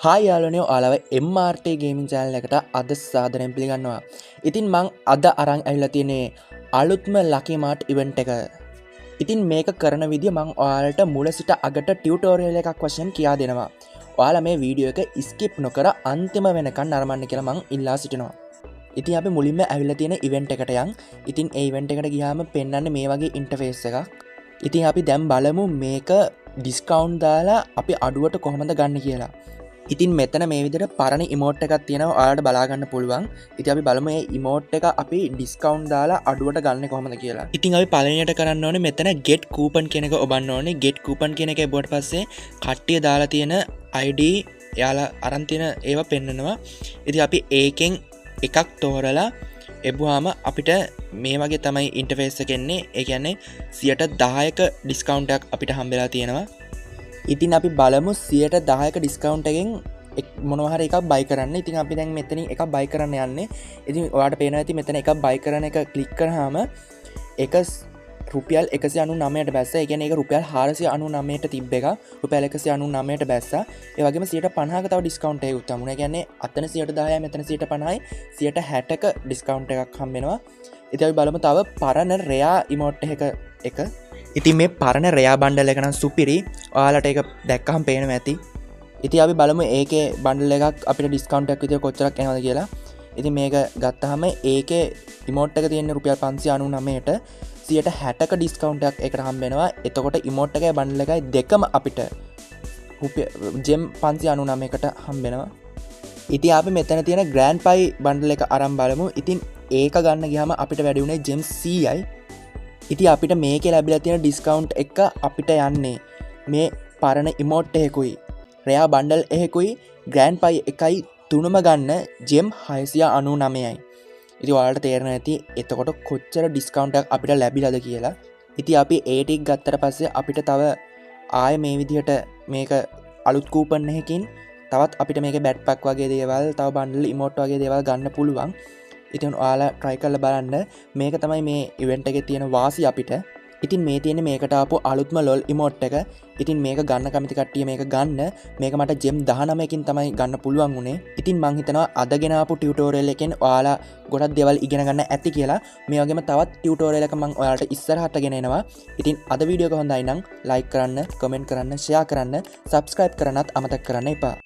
Hi යාළුවනේ ඔයාලව MRT gaming channel එකට අද සාදරයෙන් පිළිගන්නවා. ඉතින් මං අද අරන් ඇවිල්ලා තියෙන්නේ අලුත්ම ලකි මාර්ට් ඉවෙන්ට් එක. ඉතින් මේක කරන විදිය මං ඔයාලට මුල සිට අගට ටියුටෝරියල් එකක් වශයෙන් කියා දෙනවා. ඔයාලා මේ වීඩියෝ එක ස්කිප් නොකර අන්තිම වෙනකන් නරඹන්න කියලා මං ඉල්ලා සිටිනවා. ඉතින් අපි මුලින්ම ඇවිල්ලා තියෙන ඉවෙන්ට් එකට යන්. ඉතින් ඒ ඉවෙන්ට් එකට ගියාම පෙන්වන්නේ මේ වගේ ඉන්ටර්ෆේස් එකක්. ඉතින් අපි දැන් බලමු මේක ඩිස්කවුන්ට් දාලා අපි අඩුවට කොහොමද ගන්න කියලා. ඉතින් මෙතන මේ විදිහට පරණ ඉමෝට් එකක් තියෙනවා ඔයාලට බලා ගන්න පුළුවන්. ඉතින් අපි බලමු මේ ඉමෝට් එක අපි ඩිස්කවුන්ට් දාලා අඩුවට ගන්න කොහොමද කියලා. ඉතින් අපි පළවෙනියට කරන්න ඕනේ මෙතන get coupon කියන එක ඔබන්න ඕනේ. get coupon කියන එක එබුවට පස්සේ කට්ටිය දාලා තියෙන ID එයාලා අරන් තියෙන ඒවා පෙන්නනවා. ඉතින් අපි ඒකෙන් එකක් තෝරලා එබුවාම අපිට මේ වගේ තමයි ඉන්ටර්ෆේස් එක එන්නේ. ඒ කියන්නේ 10%ක ඩිස්කවුන්ට් එකක් අපිට හම්බෙලා තියෙනවා. ඉතින් අපි බලමු 10%ක ඩිස්කවුන්ට් එකෙන් මොනවා හරි එකක් බයි කරන්න. ඉතින් අපි දැන් මෙතනින් එකක් බයි කරන්න යන්නේ. ඉතින් ඔයාලට පේනවා ඇති මෙතන එකක් බයි කරන එක ක්ලික් කරාම එක රුපියල් 199ට බැස්සා. ඒ කියන්නේ ඒක රුපියල් 499ට තිබ්බ එක රුපියල් 199ට බැස්සා. ඒ වගේම 50%ක තව ඩිස්කවුන්ට් එකක් උත්තමුණා. ඒ කියන්නේ අතන 10%යි මෙතන 50%යි 60%ක ඩිස්කවුන්ට් එකක් හම්බ වෙනවා. ඉතින් අපි බලමු තව පරණ රෙයා ඉමෝට් එක ඉතින් මේ පරණ රෙයා බණ්ඩල් එක නම් සුපිරි. ඔයාලට ඒක දැක්කහම පේනවා ඇති. ඉතින් අපි බලමු ඒකේ බණ්ඩල් එකක් අපිට ඩිස්කවුන්ට් එකක් විතර කොච්චරක් එනවද කියලා. ඉතින් මේක ගත්තාම ඒකේ ඉමෝට් එක තියෙන රුපියල් 599ට 60%ක ඩිස්කවුන්ට් එකක් ඒකට හම්බ වෙනවා. එතකොට ඉමෝට් එකයි බණ්ඩල් එකයි දෙකම අපිට ජෙම් 599කට හම්බ වෙනවා. ඉතින් අපි මෙතන තියෙන ග්‍රෑන්ඩ් පයි බණ්ඩල් එක අරන් බලමු. ඉතින් ඒක ගන්න ගියාම අපිට වැඩි උනේ ජෙම් 100යි. ඉති අපිට මේක ලැබිලා තියෙන ඩිස්කවුන්ට් එක අපිට යන්නේ මේ පරණ ඉමෝට් එහෙකුයි රෙයා බණ්ඩල් එහෙකුයි ග්‍රෑන්ඩ් පයි එකයි තුනම ගන්න ජෙම් 699යි. ඉතින් ඔයාලට තේරෙනවා ඇති එතකොට කොච්චර ඩිස්කවුන්ට් එකක් අපිට ලැබිලාද කියලා. ඉතින් අපි ඒ ටික ගත්තට පස්සේ අපිට තව ආය මේ විදිහට මේක අලුත් කූපන් එකකින් තවත් අපිට මේක බැට් පැක් වගේ දේවල් තව බණ්ඩල් ඉමෝට් වගේ දේවල් ගන්න පුළුවන්. ඉතින් ඔයාලා try කරලා බලන්න. මේක තමයි මේ ඉවෙන්ට් එකේ තියෙන වාසිය අපිට. ඉතින් මේ තියෙන්නේ මේකට ආපු අලුත්ම LOL ඉමෝට් එක. ඉතින් මේක ගන්න කැමති කට්ටිය මේක ගන්න. මේක මට ජෙම් 19කින් තමයි ගන්න පුළුවන් උනේ. ඉතින් මං හිතනවා අද ගෙන ආපු ටියුටෝරියල් එකෙන් ඔයාලා ගොඩක් දේවල් ඉගෙන ගන්න ඇති කියලා. මේ වගේම තවත් ටියුටෝරියල් එක මං ඔයාලට ඉස්සරහට ගෙන එනවා. ඉතින් අද වීඩියෝ එක හොඳයි නම් like කරන්න, comment කරන්න, share කරන්න, subscribe කරන්නත් අමතක කරන්න එපා.